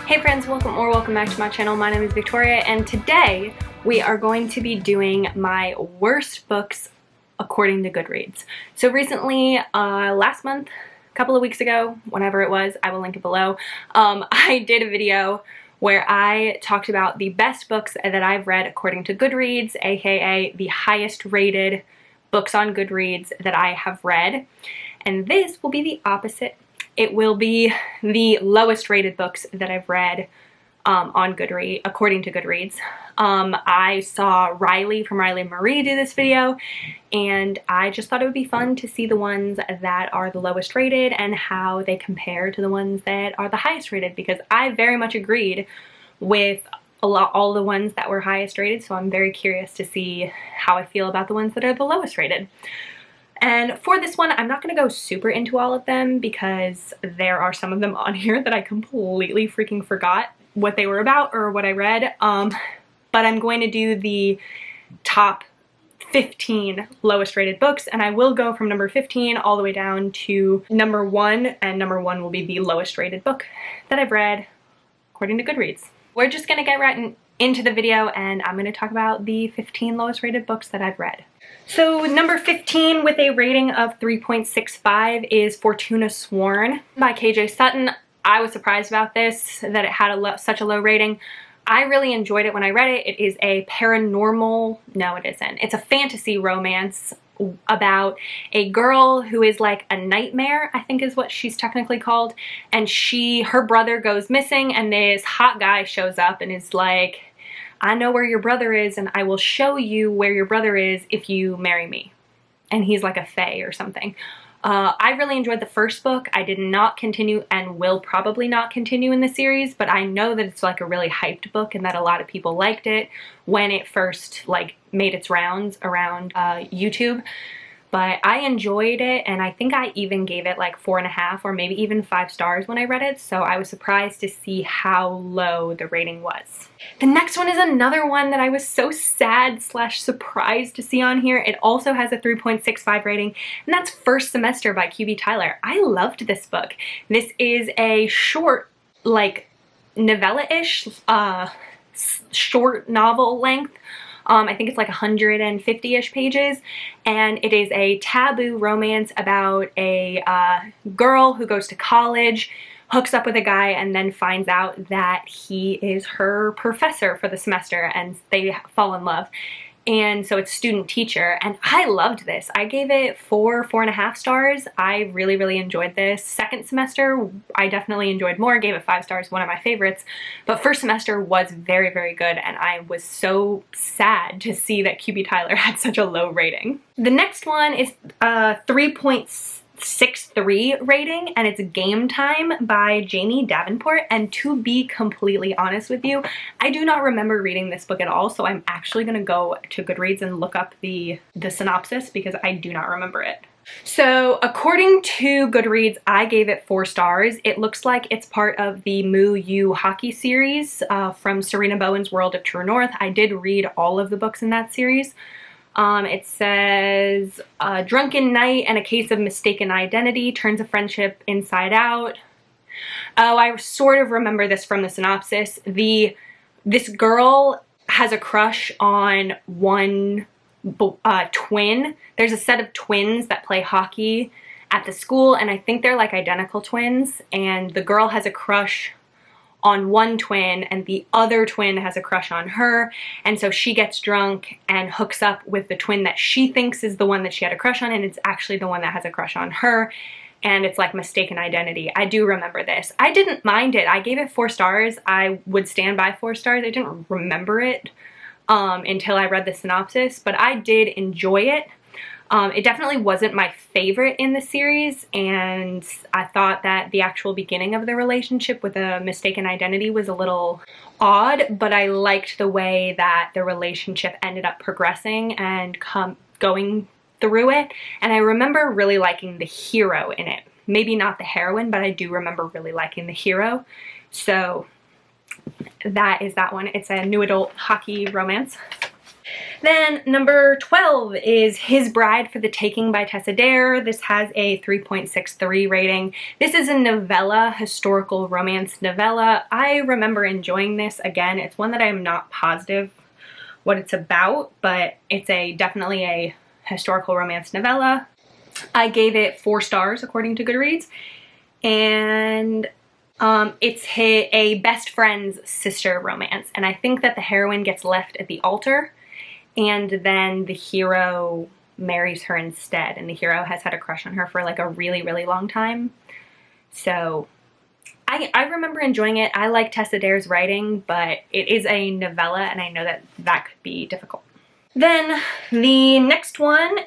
Hey friends, welcome back to my channel. My name is Victoria and today we are going to be doing my worst books according to Goodreads. So recently, last month, a couple of weeks ago, whenever it was, I will link it below, I did a video where I talked about the best books that I've read according to Goodreads, aka the highest rated books on Goodreads that I have read. And this will be the opposite. It will be the lowest rated books that I've read on Goodreads, according to Goodreads. I saw Riley from Riley Marie do this video, and I just thought it would be fun to see the ones that are the lowest rated and how they compare to the ones that are the highest rated, because I very much agreed with all the ones that were highest rated, so I'm very curious to see how I feel about the ones that are the lowest rated. And for this one, I'm not going to go super into all of them because there are some of them on here that I completely freaking forgot what they were about or what I read. But I'm going to do the top 15 lowest rated books, and I will go from number 15 all the way down to number 1, and number 1 will be the lowest rated book that I've read according to Goodreads. We're just going to get right into the video, and I'm going to talk about the 15 lowest rated books that I've read. So number 15 with a rating of 3.65 is Fortuna Sworn by KJ Sutton. I was surprised about this, that it had such a low rating. I really enjoyed it when I read it. It is a paranormal, no it isn't, it's a fantasy romance about a girl who is like a nightmare, I think is what she's technically called, and her brother goes missing, and this hot guy shows up and is like, I know where your brother is and I will show you where your brother is if you marry me. And he's like a Faye or something. I really enjoyed the first book. I did not continue and will probably not continue in the series, but I know that it's like a really hyped book and that a lot of people liked it when it first like made its rounds around YouTube. But I enjoyed it, and I think I even gave it like 4.5 or maybe even 5 stars when I read it, so I was surprised to see how low the rating was. The next one is another one that I was so sad / surprised to see on here. It also has a 3.65 rating, and that's First Semester by QB Tyler. I loved this book. This is a short, like novella-ish, short novel length. I think it's like 150-ish pages, and it is a taboo romance about a girl who goes to college, hooks up with a guy, and then finds out that he is her professor for the semester, and they fall in love. And so it's student teacher, and I loved this. I gave it 4.5 stars. I really enjoyed this. Second semester, I definitely enjoyed more, gave it 5 stars, one of my favorites. But first semester was very good, and I was so sad to see that QB Tyler had such a low rating. The next one is 3.63 rating, and it's Game Time by Jamie Davenport. And to be completely honest with you, I do not remember reading this book at all, so I'm actually gonna go to Goodreads and look up the synopsis because I do not remember it. So according to Goodreads, I gave it 4 stars. It looks like it's part of the Moo You hockey series from Serena Bowen's World of True North. I did read all of the books in that series. It says, a drunken night and a case of mistaken identity turns a friendship inside out. Oh, I sort of remember this from the synopsis. This girl has a crush on one twin. There's a set of twins that play hockey at the school, and I think they're like identical twins, and the girl has a crush on one twin and the other twin has a crush on her, and so she gets drunk and hooks up with the twin that she thinks is the one that she had a crush on, and it's actually the one that has a crush on her, and it's like mistaken identity. I do remember this. I didn't mind it. I gave it 4 stars. I would stand by 4 stars. I didn't remember it until I read the synopsis, but I did enjoy it. It definitely wasn't my favorite in the series, and I thought that the actual beginning of the relationship with a mistaken identity was a little odd, but I liked the way that the relationship ended up progressing and going through it, and I remember really liking the hero in it. Maybe not the heroine, but I do remember really liking the hero. So that is that one. It's a new adult hockey romance. Then number 12 is His Bride for the Taking by Tessa Dare. This has a 3.63 rating. This is a novella, historical romance novella. I remember enjoying this. Again, it's one that I'm not positive what it's about, but it's definitely a historical romance novella. I gave it 4 stars according to Goodreads, and it's a best friend's sister romance, and I think that the heroine gets left at the altar and then the hero marries her instead, and the hero has had a crush on her for like a really, really long time. So I remember enjoying it. I like Tessa Dare's writing, but it is a novella, and I know that that could be difficult. Then the next one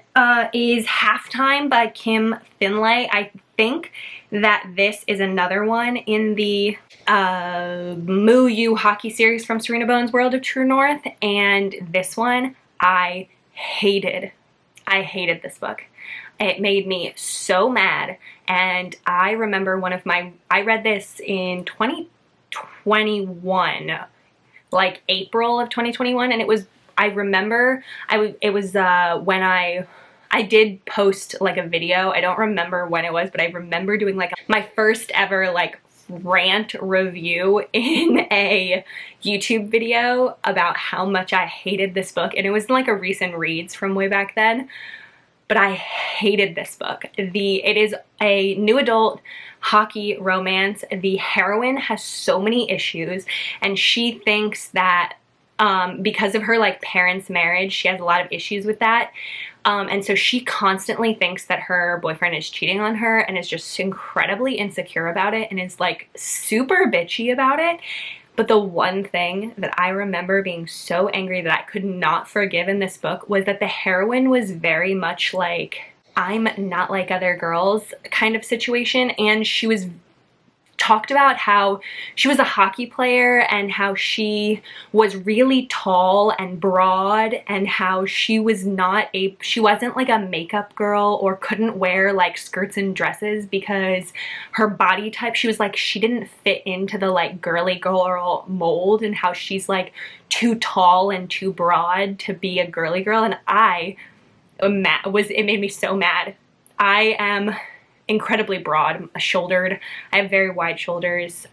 is Halftime by Kim Finlay. I think that this is another one in the Moo You hockey series from Serena Bowen's World of True North, and this one I hated. I hated this book. It made me so mad, and I remember I read this in 2021, like April of 2021, and I remember it was when I did post like a video. I don't remember when it was, but I remember doing like my first ever like rant review in a YouTube video about how much I hated this book, and it was like a recent reads from way back then, but I hated this book. It is a new adult hockey romance. The heroine has so many issues, and she thinks that because of her like parents' marriage, she has a lot of issues with that. And so she constantly thinks that her boyfriend is cheating on her and is just incredibly insecure about it and is like super bitchy about it. But the one thing that I remember being so angry that I could not forgive in this book was that the heroine was very much like, I'm not like other girls kind of situation, and she was talked about how she was a hockey player and how she was really tall and broad, and how she wasn't like a makeup girl or couldn't wear like skirts and dresses because her body type, she was like, she didn't fit into the like girly girl mold, and how she's like too tall and too broad to be a girly girl. And it made me so mad. I am incredibly broad shouldered. I have very wide shoulders.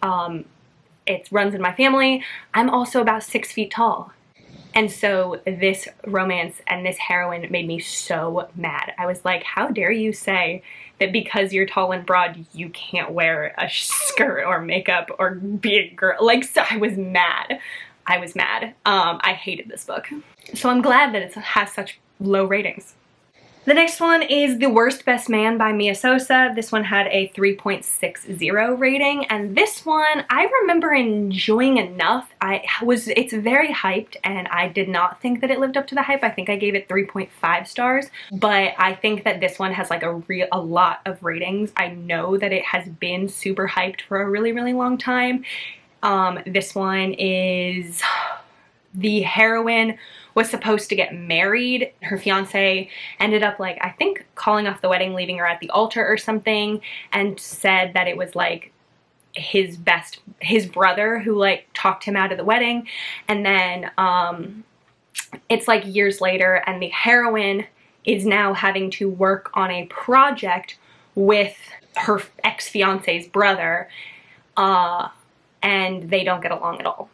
It runs in my family. I'm also about 6 feet tall. And so this romance and this heroine made me so mad. I was like, how dare you say that because you're tall and broad, you can't wear a skirt or makeup or be a girl? Like, so I was mad. I was mad. I hated this book. So I'm glad that it has such low ratings. The next one is The Worst Best Man by Mia Sosa. This one had a 3.60 rating, and this one I remember enjoying enough. It's very hyped, and I did not think that it lived up to the hype. I think I gave it 3.5 stars, but I think that this one has like a lot of ratings. I know that it has been super hyped for a really, really long time. This one is, the heroine was supposed to get married. Her fiance ended up like, I think, calling off the wedding, leaving her at the altar or something, and said that it was like his brother who like talked him out of the wedding. And then it's like years later, and the heroine is now having to work on a project with her ex-fiance's brother, and they don't get along at all.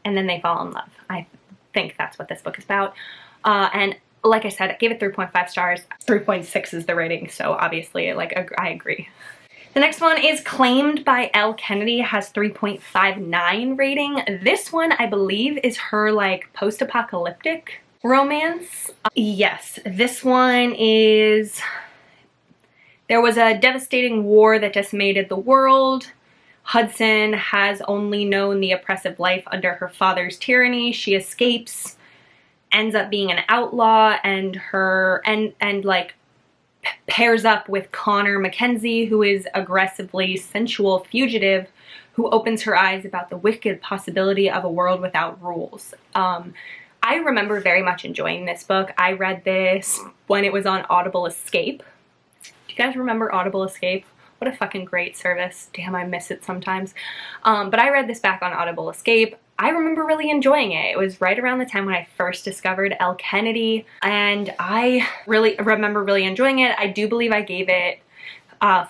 And then they fall in love. I think that's what this book is about. And like I said, I gave it 3.5 stars. 3.6 is the rating, so obviously like I agree. The next one is Claimed by Elle Kennedy, has 3.59 rating. This one, I believe, is her like post-apocalyptic romance. Yes, this one is, there was a devastating war that decimated the world. Hudson has only known the oppressive life under her father's tyranny. She escapes, ends up being an outlaw, and pairs up with Connor Mackenzie, who is aggressively sensual fugitive who opens her eyes about the wicked possibility of a world without rules. I remember very much enjoying this book. I read this when it was on Audible Escape. Do you guys remember Audible Escape? What a fucking great service. Damn, I miss it sometimes. But I read this back on Audible Escape. I remember really enjoying it. It was right around the time when I first discovered Elle Kennedy, and I really remember really enjoying it. I do believe I gave it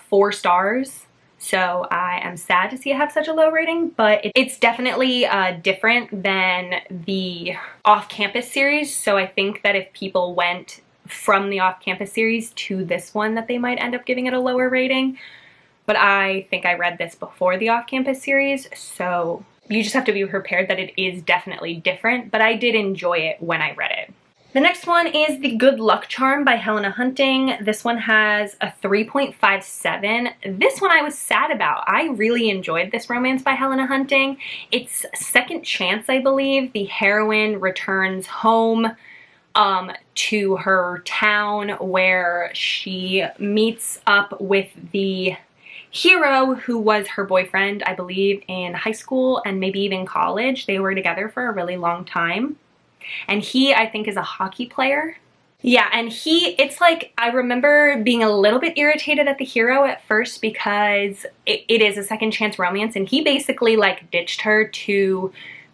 4 stars. So I am sad to see it have such a low rating, but it's definitely different than the off-campus series. So I think that if people went from the off-campus series to this one, that they might end up giving it a lower rating. But I think I read this before the off-campus series, so you just have to be prepared that it is definitely different, but I did enjoy it when I read it. The next one is The Good Luck Charm by Helena Hunting. This one has a 3.57. This one I was sad about. I really enjoyed this romance by Helena Hunting. It's second chance, I believe. The heroine returns home to her town where she meets up with the hero who was her boyfriend, I believe, in high school and maybe even college. They were together for a really long time. And he, I think, is a hockey player. Yeah, and it's like, I remember being a little bit irritated at the hero at first because it is a second chance romance, and he basically like ditched her to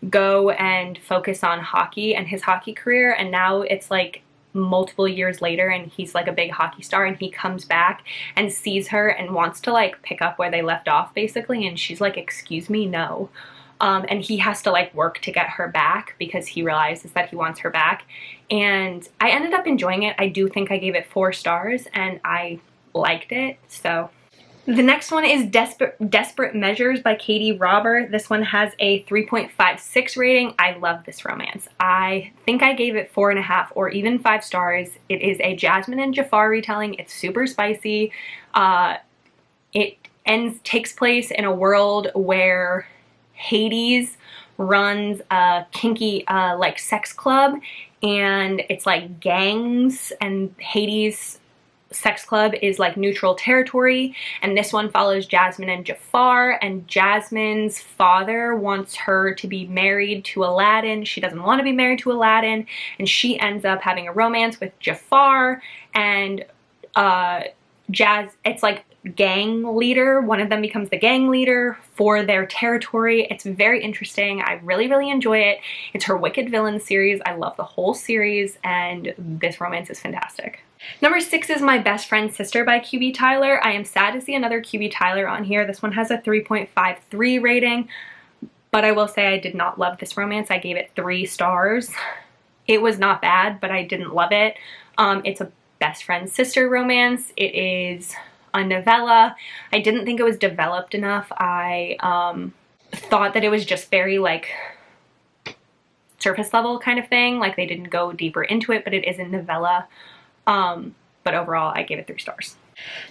go and focus on hockey and his hockey career, and now it's like multiple years later and he's like a big hockey star, and he comes back and sees her and wants to like pick up where they left off basically, and she's like, excuse me, no. And he has to like work to get her back because he realizes that he wants her back. And I ended up enjoying it. I do think I gave it 4 stars and I liked it. So the next one is Desperate Measures by Cate Robert. This one has a 3.56 rating. I love this romance. I think I gave it 4.5 or even 5 stars. It is a Jasmine and Jafar retelling. It's super spicy. It takes place in a world where Hades runs a kinky like sex club, and it's like gangs, and Hades sex club is like neutral territory. And this one follows Jasmine and Jafar, and Jasmine's father wants her to be married to Aladdin. She doesn't want to be married to Aladdin, and she ends up having a romance with Jafar, and it's like gang leader. One of them becomes the gang leader for their territory. It's very interesting. I really, really enjoy it. It's her Wicked Villain series. I love the whole series, and this romance is fantastic. Number 6 is My Best Friend's Sister by QB Tyler. I am sad to see another QB Tyler on here. This one has a 3.53 rating, but I will say I did not love this romance. I gave it 3 stars. It was not bad, but I didn't love it. It's a best friend sister romance. It is a novella. I didn't think it was developed enough. I thought that it was just very like surface level kind of thing. Like they didn't go deeper into it, but it is a novella. But overall I gave it 3 stars.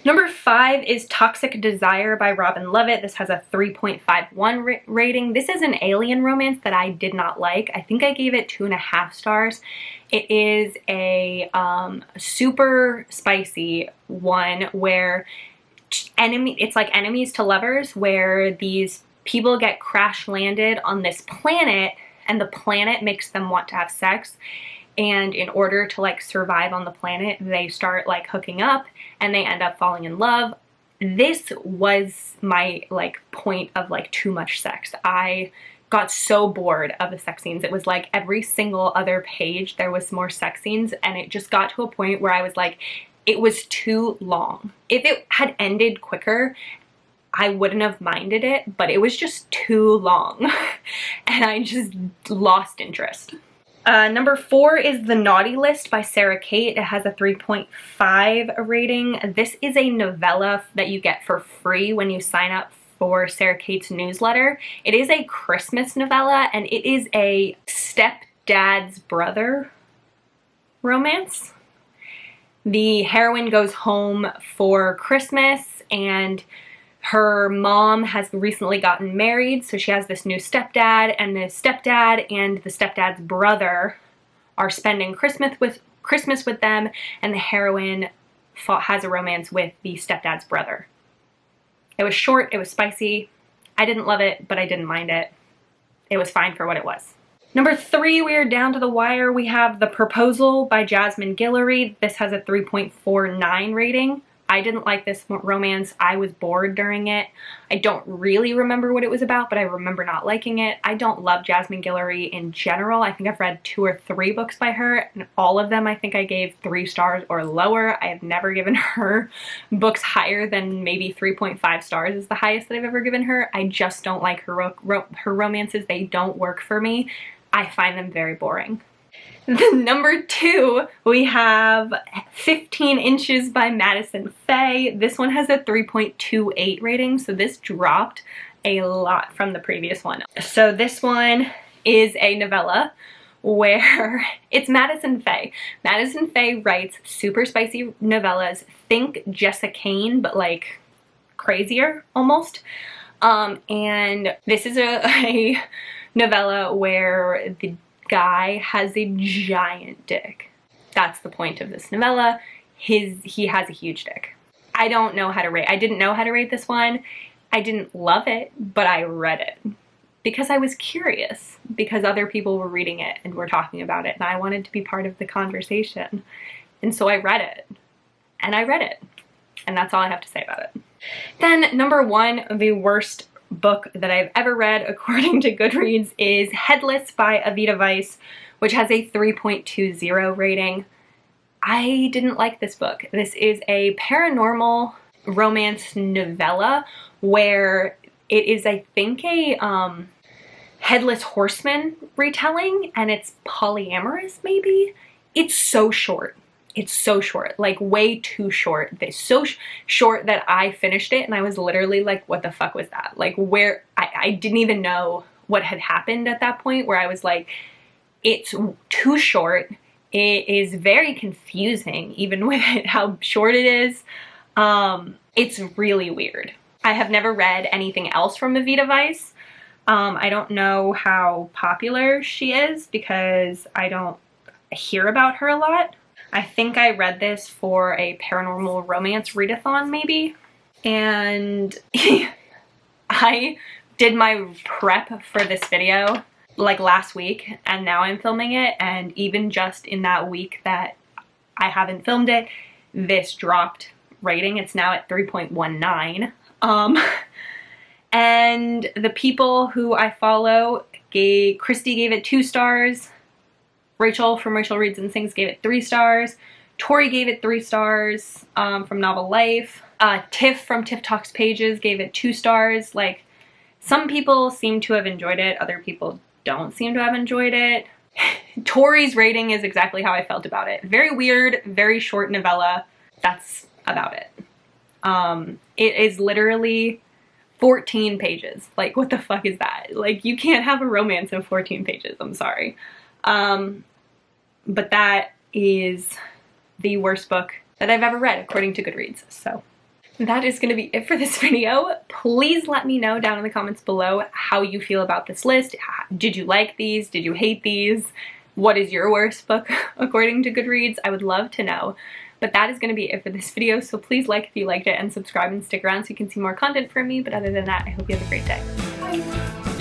Number 5 is Toxic Desire by Robin Lovett. This has a 3.51 rating. This is an alien romance that I did not like. I think I gave it 2.5 stars. It is a super spicy one where it's like enemies to lovers, where these people get crash landed on this planet and the planet makes them want to have sex. And in order to like survive on the planet, they start like hooking up and they end up falling in love. This was my like point of like too much sex. I got so bored of the sex scenes. It was like every single other page there was more sex scenes, and it just got to a point where I was like, it was too long. If it had ended quicker, I wouldn't have minded it, but it was just too long and I just lost interest. Number 4 is The Naughty List by Sara Cate. It has a 3.5 rating. This is a novella that you get for free when you sign up for Sara Cate's newsletter. It is a Christmas novella, and it is a stepdad's brother romance. The heroine goes home for Christmas, and her mom has recently gotten married, so she has this new stepdad, and the stepdad and the stepdad's brother are spending Christmas with them, and the heroine has a romance with the stepdad's brother. It was short, it was spicy. I didn't love it, but I didn't mind it. It was fine for what it was. Number 3, we are down to the wire. We have The Proposal by Jasmine Guillory. This has a 3.49 rating. I didn't like this romance. I was bored during it. I don't really remember what it was about, but I remember not liking it. I don't love Jasmine Guillory in general. I think I've read 2 or 3 books by her, and all of them I think I gave 3 stars or lower. I have never given her books higher than maybe 3.5 stars is the highest that I've ever given her. I just don't like her romances. They don't work for me. I find them very boring. Number 2, we have 15 Inches by Madison Faye. This one has a 3.28 rating, so this dropped a lot from the previous one. So this one is a novella where it's Madison Faye. Madison Faye writes super spicy novellas. Think Jessica Kane, but like crazier almost. And this is a novella where the guy has a giant dick. That's the point of this novella. He has a huge dick. I don't know how to rate. I didn't know how to rate this one. I didn't love it, but I read it because I was curious, because other people were reading it and were talking about it, and I wanted to be part of the conversation. And so I read it, and I read it, and that's all I have to say about it. Then number 1, the worst book that I've ever read according to Goodreads is Headless by Avita Weiss, which has a 3.20 rating. I didn't like this book. This is a paranormal romance novella where it is, I think, a Headless Horseman retelling, and it's polyamorous maybe? It's so short. It's so short, like way too short. It's so short that I finished it and I was literally like, what the fuck was that? Like where, I didn't even know what had happened at that point, where I was like, it's too short. It is very confusing, even with how short it is. It's really weird. I have never read anything else from Avita Weiss. I don't know how popular she is because I don't hear about her a lot. I think I read this for a paranormal romance readathon maybe, and I did my prep for this video like last week, and now I'm filming it, and even just in that week that I haven't filmed it, this dropped rating. It's now at 3.19. And the people who I follow, Christy gave it 2 stars. Rachel from Rachel Reads and Sings gave it 3 stars. Tori gave it 3 stars from Novel Life. Tiff from Tiff Talks Pages gave it 2 stars. Like, some people seem to have enjoyed it. Other people don't seem to have enjoyed it. Tori's rating is exactly how I felt about it. Very weird, very short novella. That's about it. It is literally 14 pages. Like, what the fuck is that? Like, you can't have a romance in 14 pages. I'm sorry. But that is the worst book that I've ever read according to Goodreads. So that is going to be it for this video. Please let me know down in the comments below how you feel about this list. Did you like these? Did you hate these? What is your worst book according to Goodreads? I would love to know. But that is going to be it for this video, so please like if you liked it and subscribe and stick around so you can see more content from me. But other than that, I hope you have a great day. Bye!